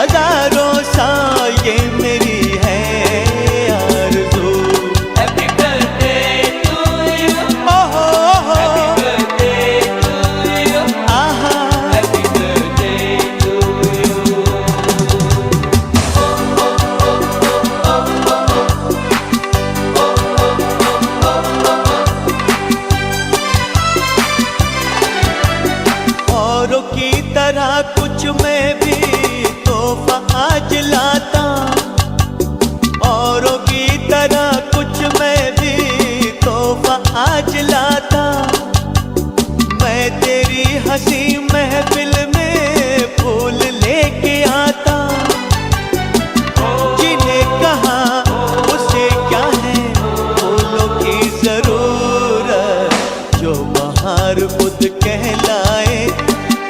हजारों साल ये मेरी है आरज़ू। हैप्पी बर्थडे टू यू, ओहो हैप्पी बर्थडे टू यू, आहा हैप्पी बर्थडे टू यू। औरों की तरह कुछ मैं भी तोहफा आज लाता, औरों की तरह कुछ मैं भी तोहफा आज लाता। मैं तेरी हंसी महफिल में फूल लेके आता, जिन्हें कहा उसे क्या है फूलों की जरूरत, जो बहार खुद कहलाए,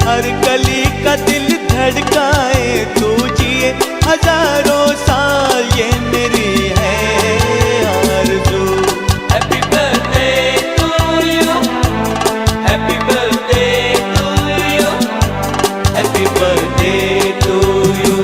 हर कली का दिल धड़काए। तू जिए हजारों साल ये मेरी है आरज़ू। Happy birthday to you, happy birthday to you, happy birthday to you.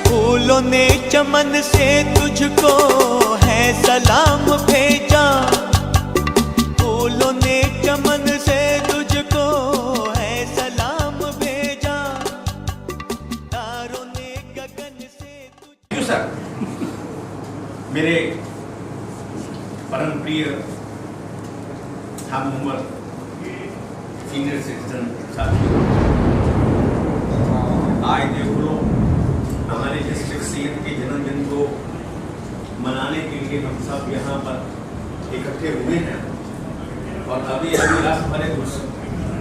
फूलों ने चमन से तुझको है सलाम भेजा, फूलों ने चमन से तुझको है सलाम भेजा, तारों ने गगन से थैंक यू सर। मेरे परम प्रिय हम उम्र सीनियर सिटीजन साथियों, आज देख लो हमारे जिस शख्सियत के जन्मदिन को मनाने के लिए हम सब यहाँ पर इकट्ठे हुए हैं, और अभी अभी रस भरे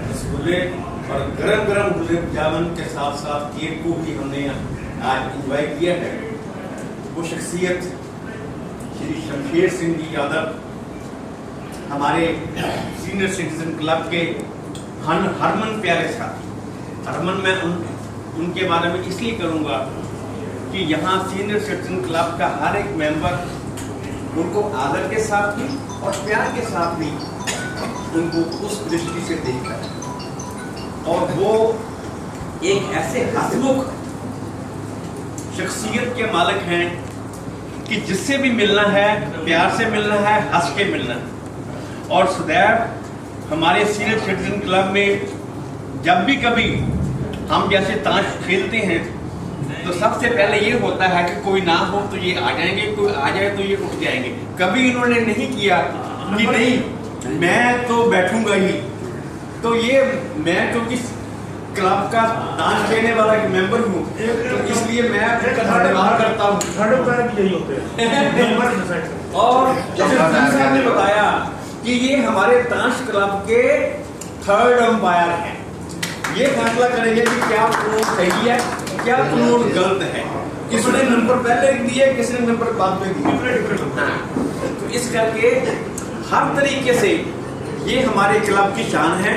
रसगुल्ले और गरम गरम गुलाब जामुन के साथ साथ केक को भी हमने आज इंजॉय किया है। वो शख्सियत श्री शमशेर सिंह जी यादव, हमारे सीनियर सिटीजन क्लब के हरमन प्यारे साथी। हरमन मैं उनके बारे में इसलिए करूँगा कि यहाँ सीनियर सिटीजन क्लब का हर एक मेंबर उनको आदर के साथ भी और प्यार के साथ भी उनको उस दृष्टि से देखता है, और वो एक ऐसे हसमुख शख्सियत के मालिक हैं कि जिससे भी मिलना है प्यार से मिलना है, हंस के मिलना है। और सदैव हमारे सीनियर सिटीजन क्लब में जब भी कभी हम जैसे ताश खेलते हैं तो सबसे पहले ये होता है कि कोई ना हो तो ये आ जाएंगे, कोई आ जाए तो ये उठ जाएंगे। कभी इन्होंने नहीं किया कि नहीं मैं तो बैठूंगा ही। तो ये मैं क्योंकि क्लब का ताश खेलने वाला एक मेंबर हूँ, तो इसलिए मैं उनका धन्यवाद करता हूँ। और जैसे साहब ने बताया कि ये हमारे ताश क्लब के थर्ड अंपायर हैं, ये फैसला करेंगे कि क्या कानून सही है, क्या कानून गलत है। किसने नंबर पहले दिए, किसने नंबर बाद में दिए। तो इस करके हर तरीके से ये हमारे क्लब की शान है।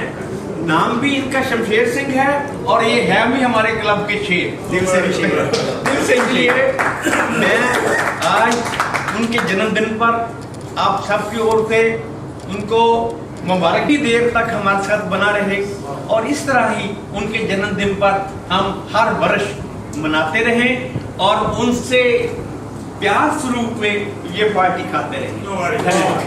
नाम भी इनका शमशेर सिंह है और ये है भी हमारे क्लब के शेर, दिल से शेर। इसलिए मैं आज उनके जन्मदिन पर आप सबकी ओर से उनको मुबारक ही देर तक हमारे साथ बना रहे, और इस तरह ही उनके जन्मदिन पर हम हर वर्ष मनाते रहें और उनसे प्यार स्वरूप में ये पार्टी खाते रहें। धन्यवाद।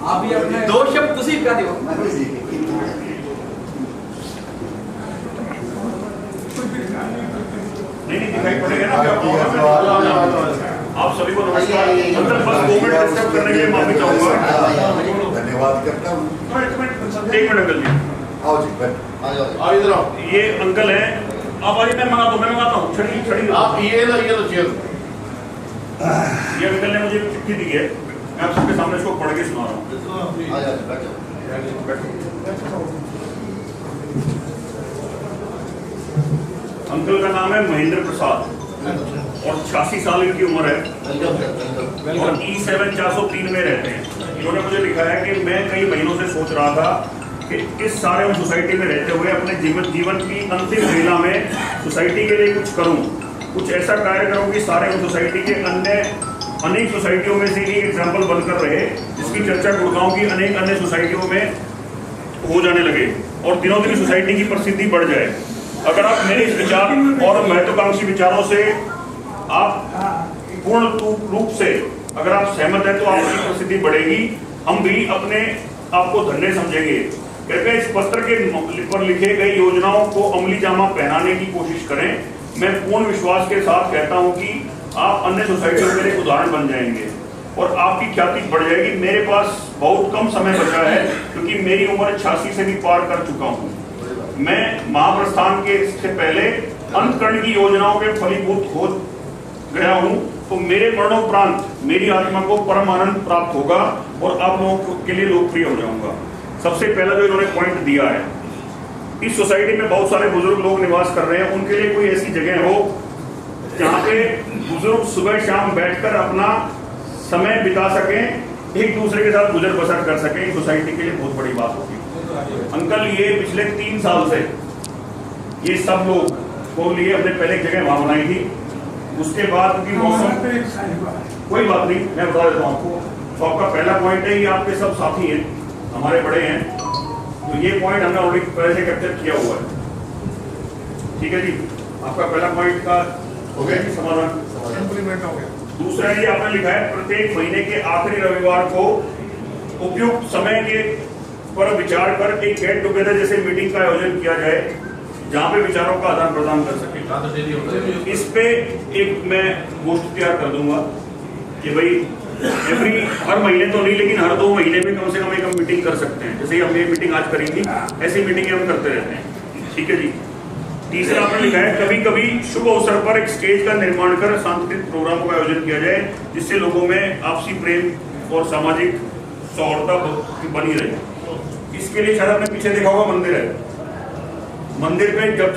आप भी अपने दो शब्द तुसी क्या दियो। नहीं दिखाई पड़ेगा ना। आप सभी को नमस्कार। अंदर बस 2 मिनट डिस्टर्ब करने के लिए माफी चाहूंगा। धन्यवाद करता हूँ। एक मिनट अंकल जी, आओ जी, आओ इधर आओ। ये अंकल है, आप आइए, मैं मंगाता हूँ। छड़ी आप ये लो चेयर। ये अंकल ने मुझे चिट्ठी दी है मैं आप सबके सामने इसको पढ़ के सुना रहा हूँ। अंकल का नाम है महेंद्र प्रसाद और 86 साल इनकी उम्र है और E7 403 में रहते हैं। इन्होंने मुझे लिखा है कि मैं कई महीनों से सोच रहा था कि इस सारे सोसाइटी में रहते हुए अपने जीवन की अंतिम वेला में सोसाइटी के लिए कुछ करूं, कुछ ऐसा कार्य करूं कि सारे सोसाइटी के अनेक सोसाइटियों में से एक एग्जाम्पल बनकर रहे, जिसकी चर्चा गुड़गांव की अनेक अन्य सोसाइटियों में हो जाने लगे और दिनों दिन सोसाइटी की प्रसिद्धि बढ़ जाए। अगर आप मेरे इस विचार और महत्वाकांक्षी विचारों से आप पूर्ण रूप से अगर आप सहमत हैं तो आपकी प्रसिद्धि बढ़ेगी, हम भी अपने आप को धन्य समझेंगे। कृपया इस पत्र के पर लिखे गई योजनाओं को अमली जामा पहनाने की कोशिश करें। मैं पूर्ण विश्वास के साथ कहता हूं कि आप अन्य सोसाइटियों के लिए उदाहरण बन जाएंगे और आपकी ख्याति बढ़ जाएगी। मेरे पास बहुत कम समय बचा है क्योंकि मेरी उम्र 86 से भी पार कर चुका हूं। मैं महाप्रस्थान के से पहले अंतकरण की योजनाओं के फलीभूत हो गया हूं, तो मेरे मरणोपरांत मेरी आत्मा को परम आनंद प्राप्त होगा और आप लोगों के लिए लोकप्रिय हो जाऊंगा। सबसे पहला जो इन्होंने पॉइंट दिया है, इस सोसाइटी में बहुत सारे बुजुर्ग लोग निवास कर रहे हैं, उनके लिए कोई ऐसी जगह हो जहाँ पे बुजुर्ग सुबह शाम बैठकर अपना समय बिता सकें, एक दूसरे के साथ गुजर बसर कर सकें। सोसाइटी के लिए बहुत बड़ी बात होगी। अंकल ये पिछले 3 साल से ये सब लोग को लिए हमने पहले एक जगह वहां बनाई थी, उसके बाद की मौसम कोई बात नहीं, मैं बता देता हूँ आपको। तो आपका पहला पॉइंट है, ये आपके सब साथी हैं, हमारे बड़े हैं, तो ये पॉइंट हमने ऑलरेडी पहले से कैप्चर किया हुआ है। ठीक है जी, आपका पहला पॉइंट का हो गया जी समाधान, इंप्लीमेंट हो गया। दूसरा ये आपने लिखा है, प्रत्येक महीने के आखिरी रविवार को उपयुक्त समय के पर विचार कर एक गेट टुगेदर जैसे मीटिंग का आयोजन किया जाए, जहाँ पे विचारों का आदान प्रदान कर सके। इस पे एक मैं गोष्ठ तैयार कर दूंगा कि भाई हर महीने तो नहीं, लेकिन हर 2 महीने में कम से कम एक मीटिंग कर सकते हैं। जैसे हम ये मीटिंग आज करेंगे, ऐसी मीटिंग हम करते रहते हैं। ठीक है जी। तीसरा आपने लिखा है, कभी कभी शुभ अवसर पर एक स्टेज का निर्माण कर सांस्कृतिक प्रोग्रामों का आयोजन किया जाए, जिससे लोगों में आपसी प्रेम और सामाजिक सौहार्दता बनी रहे। इसके लिए शायद आपने पीछे देखा होगा मंदिर है, मंदिर में जब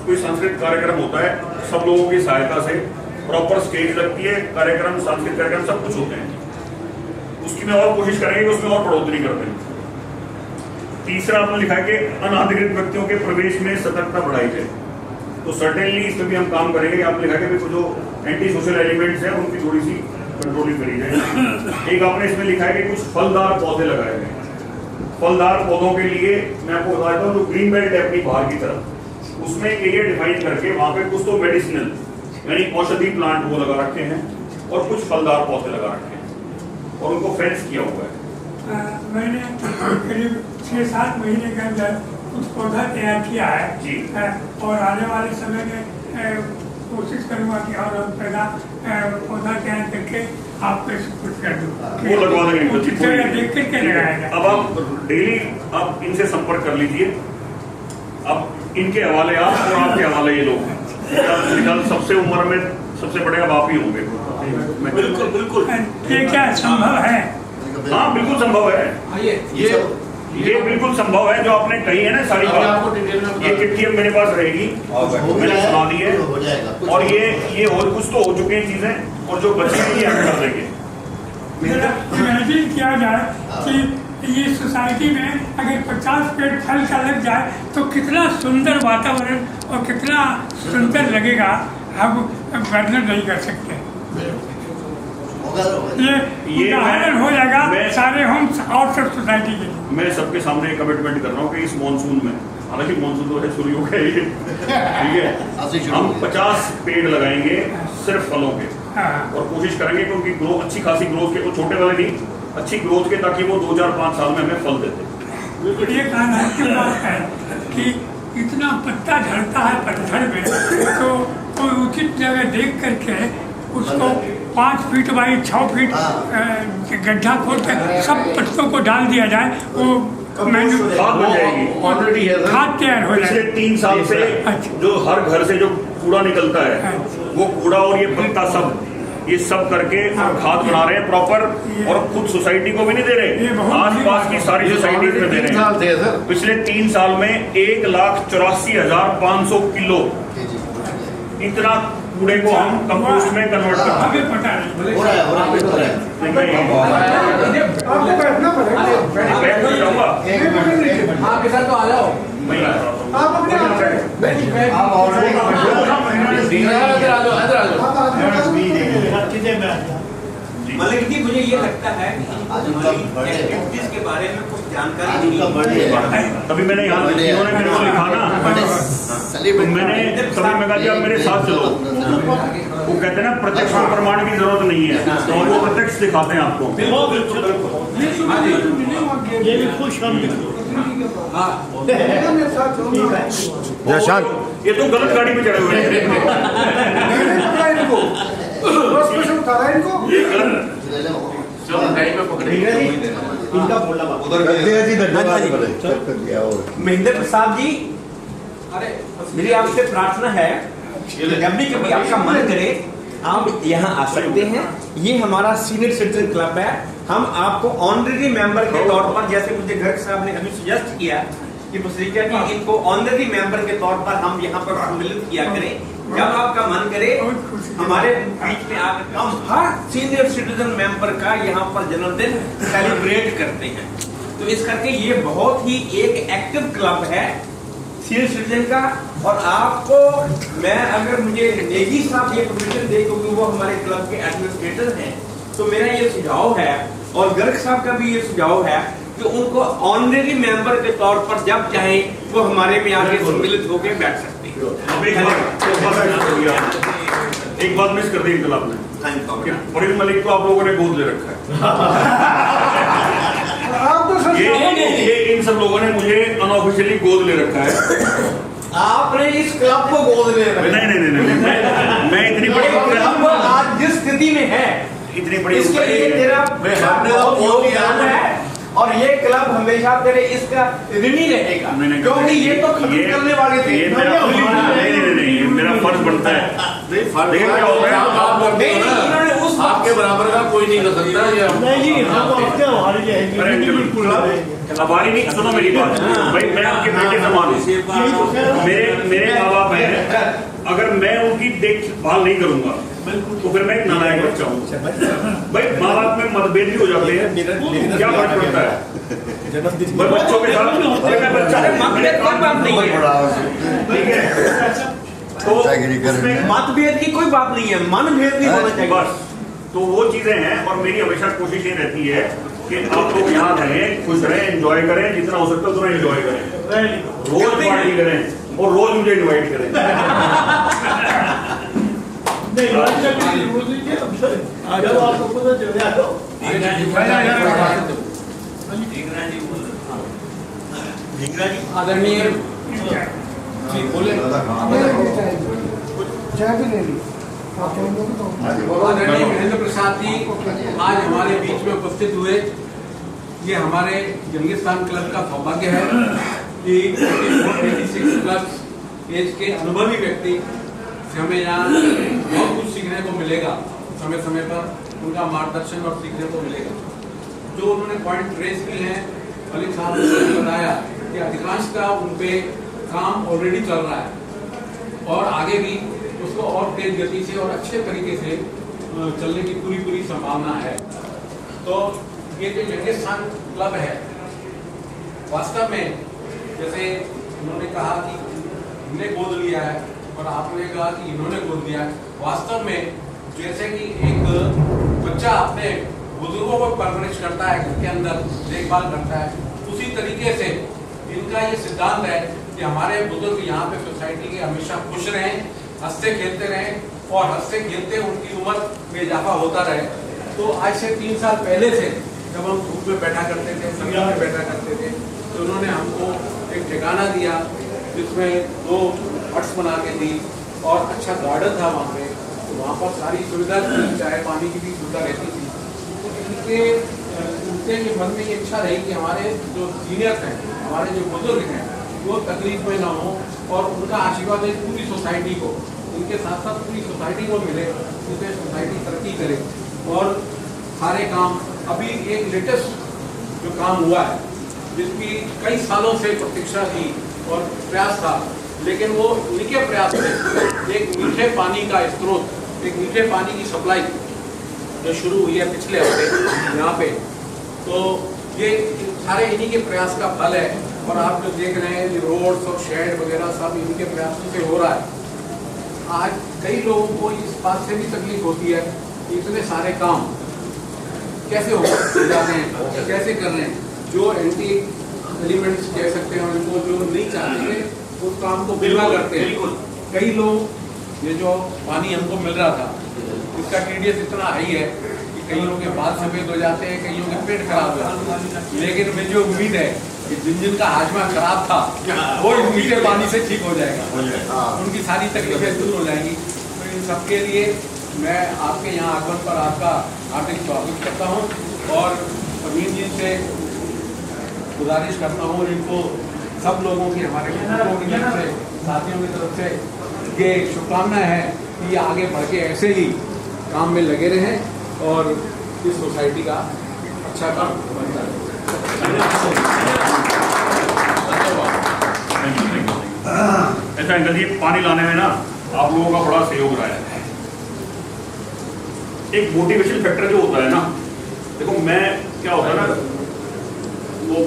कोई सांस्कृतिक कार्यक्रम होता है, सब लोगों की सहायता से प्रॉपर स्टेज लगती है, कार्यक्रम सांस्कृतिक कार्यक्रम सब कुछ होते हैं। उसकी में और कोशिश करेंगे कि उसमें और बढ़ोतरी करते हैं। तीसरा आपने लिखा है कि अनाधिकृत व्यक्तियों के प्रवेश में सतर्कता बढ़ाई जाए, तो सर्टेनली इसमें भी हम काम करेंगे। आपने लिखा है कि जो एंटी सोशल एलिमेंट्स हैं उनकी थोड़ी सी कंट्रोलिंग करी जाए। एक आपने इसमें लिखा है कि कुछ फलदार पौधे लगाए गए। फलदार पौधों के लिए मैं आपको बताता हूँ, जो ग्रीन बेल्ट है अपनी बाहर की तरफ, उसमें एरिया डिफाइन करके वहाँ पे कुछ तो मेडिसिनल यानी औषधि प्लांट वो लगा रखे हैं और कुछ फलदार पौधे लगा रखे हैं और उनको फेंस किया हुआ है। मैंने करीब 6-7 महीने के अंदर कुछ पौधा तैयार किया है जी। और आने वाले समय में कोशिश करूँगा कि और पौधा तैयार करके आपको कुछ कर दूँ, वो लगवा देंगे, देख करके लगाया जाए। अब आप डेली आप इनसे संपर्क कर लीजिए। अब इनके हवाले आप और आपके हवाले ये लोग हैं। सबसे उम्र में सबसे बड़े अब आप ही होंगे। बिल्कुल बिल्कुल, ये क्या संभव है? हाँ बिल्कुल संभव है, ये बिल्कुल संभव है जो आपने कही है ना सारी बात। ये चिट्ठी अब मेरे पास रहेगी, मैंने सुना दी है, और ये और कुछ तो हो चुकी हैं चीजें, और जो बचे हैं ये हम कर देंगे। इमेजिन किया जाए कि ये सोसाइटी में अगर 50 पेड़ फल का लग जाए तो कितना सुंदर वातावरण और कितना सुंदर लगेगा, हम वर्णन नहीं कर सकते। ये उदाहरण हो जाएगा सारे होम और सब सोसाइटी के। मैं सबके सामने कमिटमेंट कर रहा हूँ कि इस मॉनसून में, हालांकि मॉनसून तो है शुरू हो गया ये, ठीक है, हम 50 पेड़ लगाएंगे सिर्फ फलों के, और कोशिश करेंगे कि उनकी ग्रोथ अच्छी खासी ग्रोथ के, वो छोटे वाले नहीं, अच्छी ग्रोथ के, ताकि वो 2-4-5 साल में हमें फल देते। ये कहना की बात है कि इतना पत्ता झड़ता है पत्थर में, तो कोई उचित जगह देख करके उसको 5 फीट बाई 6 फीट गड्ढा खोद कर सब पत्तों को डाल दिया जाए, वो खाद बन जाएगी, ऑलरेडी है, खाद तैयार हो जाए। पिछले 3 साल से जो हर घर से जो कूड़ा निकलता है, वो कूड़ा और ये पत्ता सब ये सब करके और खाद बना रहे हैं प्रॉपर, और खुद सोसाइटी को भी नहीं दे रहे, आसपास की सारी सोसाइटीज में दे रहे हैं। पिछले 3 साल में 1,84,500 किलो इतना कूड़े को हम कंपोस्ट में कन्वर्ट करते हैं। हो रहा है आपको बैठना पड़ेगा। बैठना चाहूंगा आपके साथ तो आ जाओ। आप अपने आप मलिक जी, मुझे ये लगता है कि हमारी एक्टिविटीज के बारे में कुछ जानकारी नहीं है। तभी मैंने यहाँ इन्होंने मेरे को लिखा ना, तो मैंने तभी मैं कहा कि आप मेरे साथ चलो। वो कहते हैं ना प्रत्यक्ष को प्रमाण की जरूरत नहीं है, तो वो प्रत्यक्ष दिखाते हैं आपको। ये भी खुश हम शांत ये तो गलत गाड़ी में चढ़े हुए हैं। ये गलत इनका बोलना बात। महेंद्र प्रसाद जी, मेरी आपसे प्रार्थना है, जब भी कभी आपका मन करे आप यहाँ आ सकते हैं। ये हमारा सीनियर सिटीजन क्लब है। हम आपको ऑनरेरी मेंबर के तौर पर, जैसे मुझे गर्ग साहब ने अभी सजेस्ट किया कि मुस्लिका जी इनको ऑनरेरी मेंबर के तौर पर हम यहाँ पर सम्मिलित किया करें। जब आपका मन करे हमारे बीच में आकर हम हर सीनियर सिटीजन मेंबर का यहाँ पर जन्मदिन सेलिब्रेट करते हैं। तो इस करके ये बहुत ही एक एक्टिव क्लब है सीनियर सिटीजन का। और आपको मैं, अगर मुझे नेगी साहब ये परमिशन दे, क्योंकि वो हमारे क्लब के एडमिनिस्ट्रेटर हैं, तो मेरा ये सुझाव है, और गर्ग साहब का भी ये सुझाव है कि उनको ऑनरेरी मेंबर के तौर पर जब चाहे वो हमारे में आके सम्मिलित होकर बैठ सकते हैं। एक बात मिस कर दी इनकलाब ने, फरीद मलिक को आप लोगों ने गोद ले रखा है। ये इन सब लोगों ने मुझे अनऑफिशियली गोद ले रखा है। आपने इस क्लब को गोद ले रखा है। नहीं, मैं इतनी बड़ी क्लब आज जिस स्थिति में है, इतनी बड़ी इसके लिए तेरा बहुत योगदान है, और ये क्लब हमेशा तेरे इसका ऋणी रहेगा, क्योंकि ये तो खत्म करने वाले थे। नहीं, मेरा फर्ज बनता है। देखिए क्या हो रहा है, आपके बराबर का कोई नहीं कर सकता। हमारी नहीं, सुनो मेरी बात भाई, मैं आपके बेटे समान हूँ। मेरे माँ बाप हैं, अगर मैं उनकी देखभाल नहीं करूंगा तो फिर मैं एक नालायक बच्चा हूँ भाई। माँ बाप में मतभेद भी हो जाते हैं, क्या फर्क पड़ता है बच्चों के साथ? ठीक है, तो मतभेद की कोई बात नहीं है, मनभेद भी होना चाहिए बस। तो वो चीजें हैं, और मेरी हमेशा कोशिश ये रहती है कि आप लोग यहाँ रहें, खुश रहें, एंजॉय करें, जितना हो सकता है उतना एंजॉय करें, रोज पार्टी करें और रोज मुझे इनवाइट करें। जब आपको पता चल जाए तो आदरणीय आदरणीय महेंद्र प्रसाद जी आज हमारे बीच में उपस्थित हुए। ये हमारे जंगिस्तान क्लब का सौभाग्य है कि 86 प्लस एज के अनुभवी व्यक्ति से हमें यहाँ बहुत कुछ सीखने को मिलेगा। समय समय पर उनका मार्गदर्शन और सीखने को मिलेगा। जो उन्होंने पॉइंट रेज किए हैं, मलिक साहब ने बताया कि अधिकांश का उन पे काम ऑलरेडी चल रहा है और आगे भी उसको और तेज गति से और अच्छे तरीके से चलने की पूरी संभावना है। तो ये जो जंगिस्तान क्लब है, वास्तव में जैसे उन्होंने कहा कि हमने गोद लिया है और आपने कहा कि इन्होंने गोद लिया है, वास्तव में जैसे कि एक बच्चा अपने बुजुर्गों को परवरिश करता है, घर के अंदर देखभाल करता है, उसी तरीके से इनका ये सिद्धांत है कि हमारे बुजुर्ग यहाँ पे सोसाइटी के हमेशा खुश रहें, हंसते खेलते रहें और हंसते खेलते उनकी उम्र में इजाफा होता रहे। तो आज से 3 साल पहले से जब हम धूप में बैठा करते थे, संगम में बैठा करते थे, तो उन्होंने हमको एक ठिकाना दिया जिसमें 2 हट्स बना के दी और अच्छा गार्डन था वहाँ पे। तो वहाँ पर सारी सुविधा थी, चाय पानी की भी सुविधा रहती थी। तो उनके मन में ये इच्छा रही कि हमारे जो सीनियर्स हैं, हमारे जो बुजुर्ग हैं, वो तकलीफ में ना हो और उनका आशीर्वाद है पूरी सोसाइटी को। इनके साथ साथ पूरी सोसाइटी को मिले, जिससे सोसाइटी तरक्की करे। और सारे काम अभी एक लेटेस्ट जो काम हुआ है, जिसकी कई सालों से प्रतीक्षा थी और प्रयास था, लेकिन वो उनके प्रयास से एक मीठे पानी का स्रोत, एक मीठे पानी की सप्लाई जो शुरू हुई है पिछले हफ्ते यहाँ पे, तो ये सारे इन्हीं के प्रयास का फल है। और आप जो देख रहे हैं रोड्स और शेड वगैरह सब इनके प्रयासों से हो रहा है। आज कई लोगों को इस बात से भी तकलीफ होती है कि इतने सारे काम कैसे हो जाते हैं, कैसे कर रहे हैं। जो एंटी एलिमेंट्स कह सकते हैं उनको, जो नहीं चाहते थे उस काम को बिल्कुल करते हैं। कई लोग ये जो पानी हमको मिल रहा था, इसका TDS इतना हाई है कि कईयों के बाल सफेद हो जाते हैं, कईयों के पेट खराब हो जाते हैं। लेकिन मुझे जो उम्मीद है कि जिनका हाजमा खराब था वो इस मीठे पानी से ठीक हो जाएगा, उनकी सारी तकलीफें दूर हो जाएंगी। तो इन सबके लिए मैं आपके यहाँ आगमन पर आपका हार्दिक स्वागत करता हूँ और अमीन जी से गुजारिश करता हूँ, इनको सब लोगों की, हमारे बुजुर्गों की तरफ से, साथियों की तरफ से ये शुभकामनाएं है कि ये आगे बढ़ के ऐसे ही काम में लगे रहें और इस सोसाइटी का अच्छा काम बनता रहे। ऐसा अंकल जी, पानी लाने में ना आप लोगों का बड़ा सहयोग रहा है। एक मोटिवेशन फैक्टर जो होता है ना, देखो मैं क्या होता है ना, वो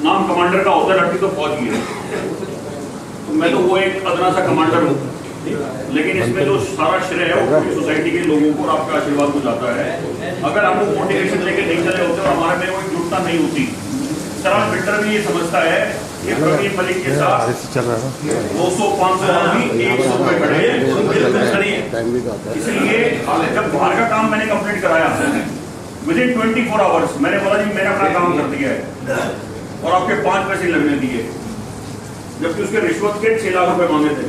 नाम कमांडर का होता है, लड़की तो फौज की है, तो मैं तो वो एक अदना सा कमांडर हूँ, लेकिन इसमें जो सारा श्रेय है वो पूरी सोसाइटी के लोगों को और आपका आशीर्वाद को जाता है। अगर हम वो मोटिवेशन लेके नहीं चले होते और हमारे में वो एकजुटता नहीं होती। सरल बिल्डर भी ये समझता है कि प्रवीण मलिक के साथ 200-500 आदमी 100 पे खड़े हैं, इसलिए जब बाहर का काम मैंने कंप्लीट कराया विदिन 24 आवर्स, मैंने बोला जी मैंने अपना काम कर दिया है और आपके 5 पैसे लगने दिए, जबकि उसके रिश्वत के 6 लाख रुपए मांगे थे।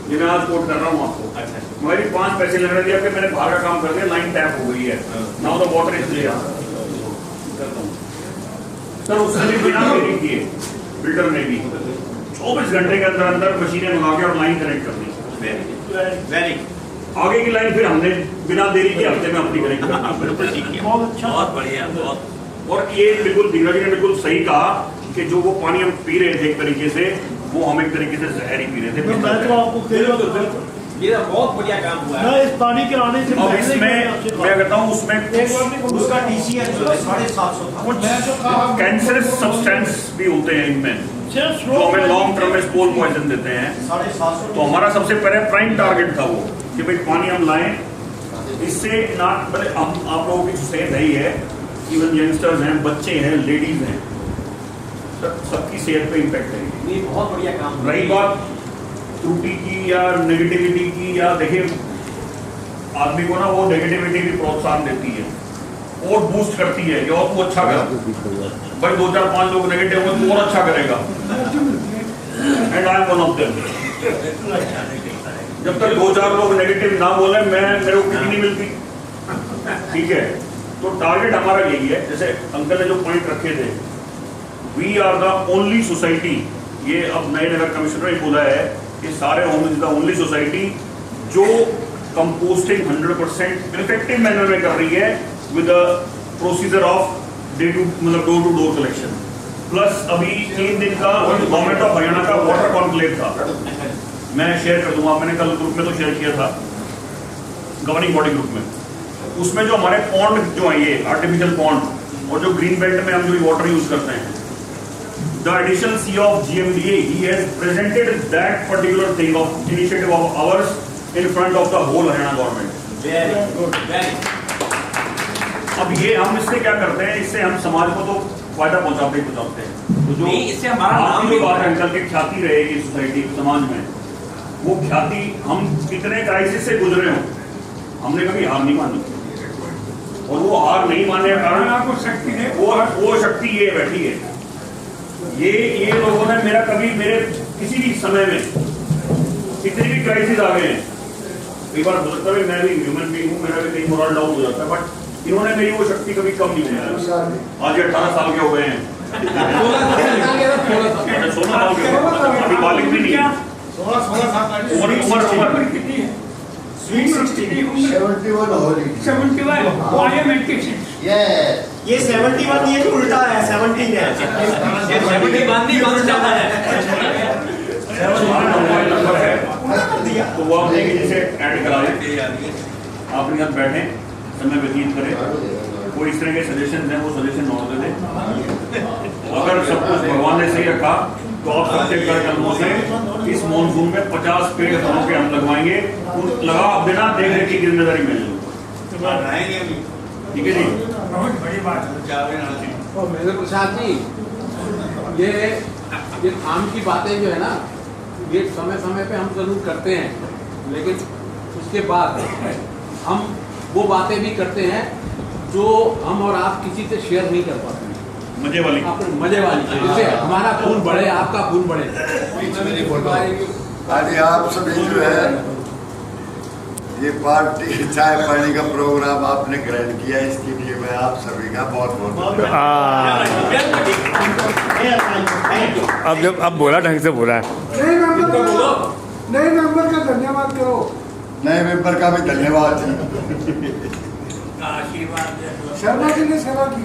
ये मैं आज कोट कर रहा हूँ आपको। अच्छा, मुझे 5 पैसे लगने दिया कि मैंने बाहर का काम कर दिया, लाइन टैप हो गई है, now the water is there. Sir उसने भी बिना देरी किए बिल्डर ने भी 24 घंटे के अंदर अंदर मशीनें मंगा के और लाइन कनेक्ट कर दी। वेरी आगे की लाइन फिर हमने बिना देरी के हफ्ते में अपनी कनेक्ट कर दी। बिल्कुल ठीक है, बहुत अच्छा, बहुत बढ़िया, बहुत। और ये बिल्कुल धीरज ने बिल्कुल सही कहा कि जो वो पानी हम पी रहे थे एक तरीके से, वो हम एक तरीके से जहर ही पी रहे थे। मैं तो आपको ये बहुत बढ़िया काम हुआ है। इस पानी के आने से अब इसमें मैं कहता हूँ उसमें उसका TCS 750 था। कुछ कैंसरस सब्सटेंस भी होते हैं इनमें, जो हमें लॉन्ग टर्म में स्पोल पॉइजन देते हैं। 750 तो हमारा सबसे पहले प्राइम टारगेट था वो कि भाई पानी हम लाएं, इससे ना मतलब हम आप लोगों की सेहत है ही है, इवन यंगस्टर्स हैं, बच्चे हैं, लेडीज हैं, सबकी सेहत पे इम्पैक्ट है। ये बहुत बढ़िया काम। रही बात त्रुटि की या नेगेटिविटी की, या देखिए आदमी को ना वो नेगेटिविटी भी प्रोत्साहन देती है और बूस्ट करती है कि और तू अच्छा कर, भाई 2-4-5 लोग नेगेटिव हो तो और अच्छा करेगा, and I am one of them. जब तक 2-4 लोग नेगेटिव ना बोले मेरे को किसी नहीं मिलती, ठीक है। तो टारगेट हमारा यही है, जैसे अंकल ने जो पॉइंट रखे थे, we are the only society, ये अब नए नगर कमिश्नर ने बोला है कि सारे home is the only society जो कंपोस्टिंग 100% इफेक्टिव मैनर में कर रही है विद प्रोसीजर ऑफ मतलब door to door collection. Plus अभी 3 दिन का गवर्नमेंट ऑफ हरियाणा का वाटर कॉन्क्लेव था, मैं शेयर कर दूंगा, मैंने कल ग्रुप में तो शेयर किया था, गवर्निंग बॉडी ग्रुप में। उसमें जो हमारे पॉन्ड जो है ये आर्टिफिशियल पॉन्ड और जो ग्रीन बेल्ट में हम जो वाटर यूज करते हैं, the additional CEO of GMDA, he has presented that particular thing of initiative of ours in front of the whole Haryana government. Very good, very। अब ये हम इससे क्या करते हैं, इससे हम समाज को तो फायदा पहुंचाते हैं। तो जो इससे हमारा नाम भी बात अंकल की ख्याति रहेगी सोसाइटी समाज में, वो ख्याति हम कितने क्राइसिस से गुजरे हो, हमने कभी हार नहीं मानी, और वो हार नहीं मानने का कारण शक्ति है, वो शक्ति ये बैठी है। ये लोगों ने मेरे किसी भी समय में कितनी भी क्राइसिस आ गए हैं, कई बार हो सकता है मैं भी ह्यूमन बीइंग हूँ, मेरा भी कहीं मोरल डाउन हो जाता है, बट इन्होंने मेरी वो शक्ति कभी कम नहीं हुई। आज 18 साल के हो गए हैं, 16 साल के, अभी बालिग भी नहीं है। उम्र कितनी है? Sweet 60 71 Holi 71 I am 86 yes ये 71 ये उल्टा है 17 है ये 71 नहीं बहुत ज्यादा है। मोबाइल नंबर है तो वो आप लेके जिसे ऐड करा दें, आप यहाँ बैठें, समय व्यतीत करें, कोई इस तरह के सजेशन हैं वो सजेशन नोट दे दें। अगर सब कुछ भगवान ने सही रखा तो आप सबसे कर कदमों से इस मानसून में 50 पेड़ घरों के हम लगवाएंगे, लगा आप देना, देखने की जिम्मेदारी मिल ठीक है जी। बहुत बड़ी बात है। और महेंद्र प्रसाद जी ये काम की बातें जो है ना ये समय समय पे हम जरूर करते हैं, लेकिन उसके बाद हम वो बातें भी करते हैं जो हम और आप किसी से शेयर नहीं कर पाते। मजे वाली मजे वाली जिससे हमारा खून बढ़े, आपका खून बढ़े। आज आप सभी जो है ये पार्टी चाय पानी का प्रोग्राम आपने ग्रहण किया, इसके लिए मैं आप सभी का बहुत बहुत अब बोला ढंग से बोला है। नए मेंबर का धन्यवाद करो। नए मेंबर का भी धन्यवाद। आशीर्वाद शर्मा जी ने सेवा की।